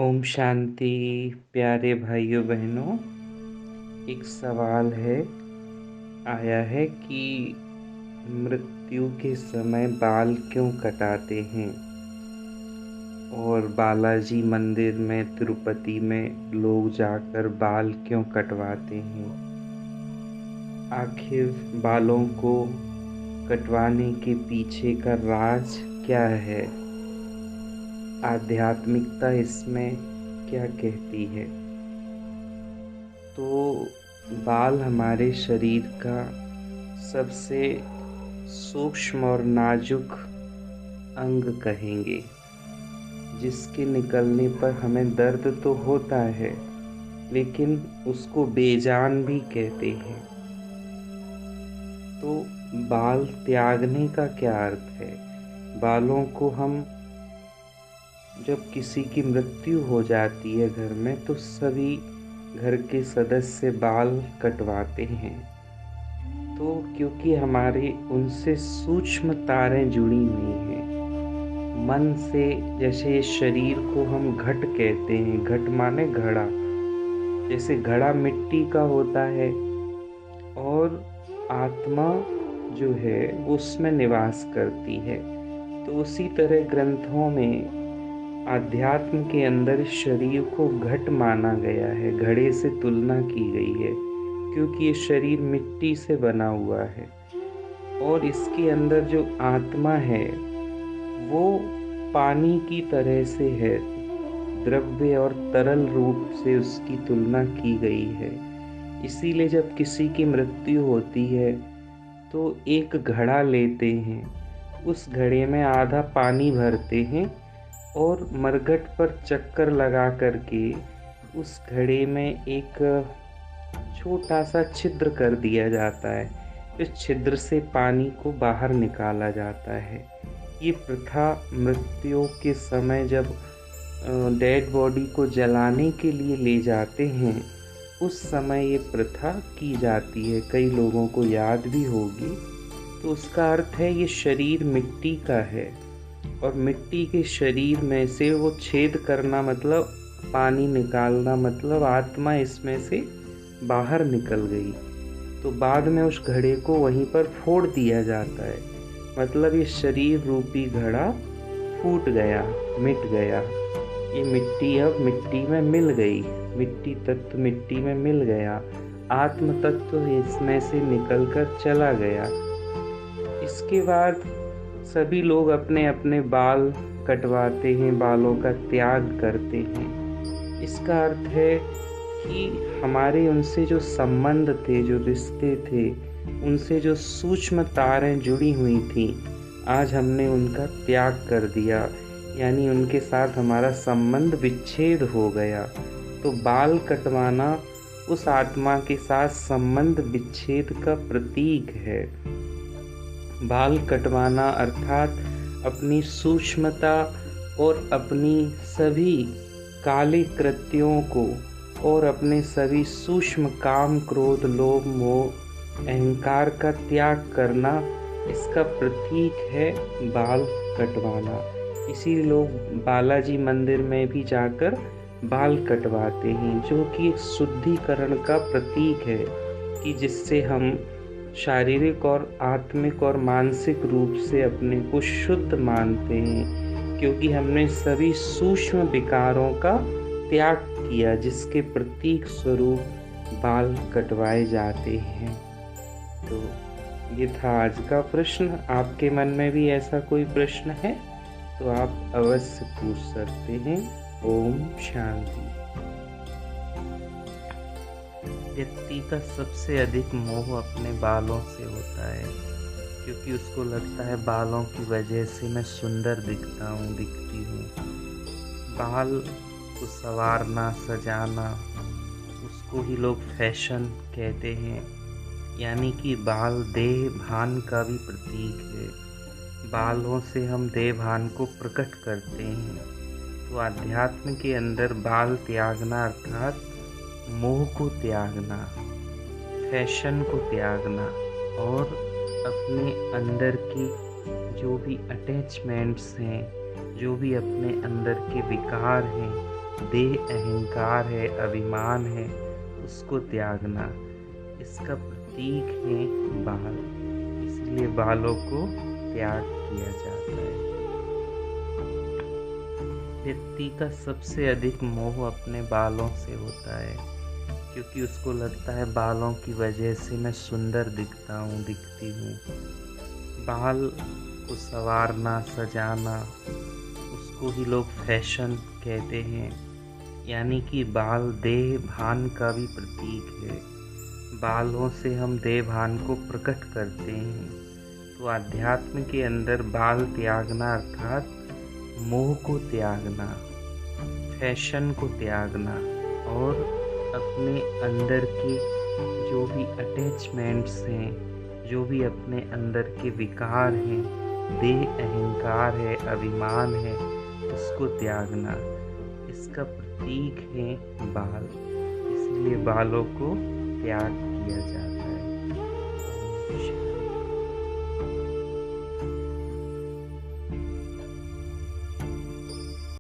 ओम शांति। प्यारे भाइयों बहनों, एक सवाल आया है कि मृत्यु के समय बाल क्यों कटाते हैं और बालाजी मंदिर में तिरुपति में लोग जाकर बाल क्यों कटवाते हैं। आखिर बालों को कटवाने के पीछे का राज क्या है? आध्यात्मिकता इसमें क्या कहती है? तो बाल हमारे शरीर का सबसे सूक्ष्म और नाजुक अंग कहेंगे, जिसके निकलने पर हमें दर्द तो होता है, लेकिन उसको बेजान भी कहते हैं। तो बाल त्यागने का क्या अर्थ है? बालों को हम जब किसी की मृत्यु हो जाती है घर में, तो सभी घर के सदस्य बाल कटवाते हैं। तो क्योंकि हमारी उनसे सूक्ष्म तारें जुड़ी हुई हैं मन से। जैसे शरीर को हम घट कहते हैं, घट माने घड़ा। जैसे घड़ा मिट्टी का होता है और आत्मा जो है उसमें निवास करती है। तो उसी तरह ग्रंथों में आध्यात्म के अंदर शरीर को घट माना गया है, घड़े से तुलना की गई है, क्योंकि ये शरीर मिट्टी से बना हुआ है और इसके अंदर जो आत्मा है वो पानी की तरह से है, द्रव्य और तरल रूप से उसकी तुलना की गई है। इसीलिए जब किसी की मृत्यु होती है तो एक घड़ा लेते हैं, उस घड़े में आधा पानी भरते हैं और मरघट पर चक्कर लगा करके उस घड़े में एक छोटा सा छिद्र कर दिया जाता है। इस छिद्र से पानी को बाहर निकाला जाता है। ये प्रथा मृत्यु के समय जब डेड बॉडी को जलाने के लिए ले जाते हैं, उस समय ये प्रथा की जाती है। कई लोगों को याद भी होगी। तो उसका अर्थ है ये शरीर मिट्टी का है और मिट्टी के शरीर में से वो छेद करना मतलब पानी निकालना, मतलब आत्मा इसमें से बाहर निकल गई। तो बाद में उस घड़े को वहीं पर फोड़ दिया जाता है, मतलब ये शरीर रूपी घड़ा फूट गया, मिट गया। ये मिट्टी अब मिट्टी में मिल गई, मिट्टी तत्व मिट्टी में मिल गया, आत्म तत्व इसमें से निकलकर चला गया। इसके बाद सभी लोग अपने अपने बाल कटवाते हैं, बालों का त्याग करते हैं। इसका अर्थ है कि हमारे उनसे जो संबंध थे, जो रिश्ते थे, उनसे जो सूक्ष्म तारें जुड़ी हुई थी, आज हमने उनका त्याग कर दिया, यानी उनके साथ हमारा संबंध विच्छेद हो गया। तो बाल कटवाना उस आत्मा के साथ संबंध विच्छेद का प्रतीक है। बाल कटवाना अर्थात अपनी सूक्ष्मता और अपनी सभी काले कृत्यों को और अपने सभी सूक्ष्म काम, क्रोध, लोभ, मोह, अहंकार का त्याग करना, इसका प्रतीक है बाल कटवाना। इसीलिए लोग बालाजी मंदिर में भी जाकर बाल कटवाते हैं, जो कि एक शुद्धिकरण का प्रतीक है कि जिससे हम शारीरिक और आत्मिक और मानसिक रूप से अपने को शुद्ध मानते हैं, क्योंकि हमने सभी सूक्ष्म विकारों का त्याग किया, जिसके प्रतीक स्वरूप बाल कटवाए जाते हैं। तो ये था आज का प्रश्न। आपके मन में भी ऐसा कोई प्रश्न है तो आप अवश्य पूछ सकते हैं। ओम शांति। व्यक्ति का सबसे अधिक मोह अपने बालों से होता है, क्योंकि उसको लगता है बालों की वजह से मैं सुंदर दिखता हूँ, दिखती हूँ। बाल को संवारना, सजाना, उसको ही लोग फैशन कहते हैं, यानी कि बाल देह भान का भी प्रतीक है। बालों से हम देह भान को प्रकट करते हैं। तो आध्यात्म के अंदर बाल त्यागना अर्थात मोह को त्यागना, फैशन को त्यागना और अपने अंदर की जो भी अटैचमेंट्स हैं, जो भी अपने अंदर के विकार हैं, देह अहंकार है, अभिमान है, उसको त्यागना। इसका प्रतीक है बाल, इसलिए बालों को त्याग किया जाता है। व्यक्ति का सबसे अधिक मोह अपने बालों से होता है, क्योंकि उसको लगता है बालों की वजह से मैं सुंदर दिखती हूँ। बाल को संवारना, सजाना, उसको ही लोग फैशन कहते हैं। यानी कि बाल देह भान का भी प्रतीक है। बालों से हम देह भान को प्रकट करते हैं। तो अध्यात्म के अंदर बाल त्यागना अर्थात मोह को त्यागना, फैशन को त्यागना और अपने अंदर के जो भी अटैचमेंट्स हैं, जो भी अपने अंदर के विकार हैं, देह अहंकार है, अभिमान है, उसको त्यागना। इसका प्रतीक है बाल, इसलिए बालों को त्याग किया जाता है।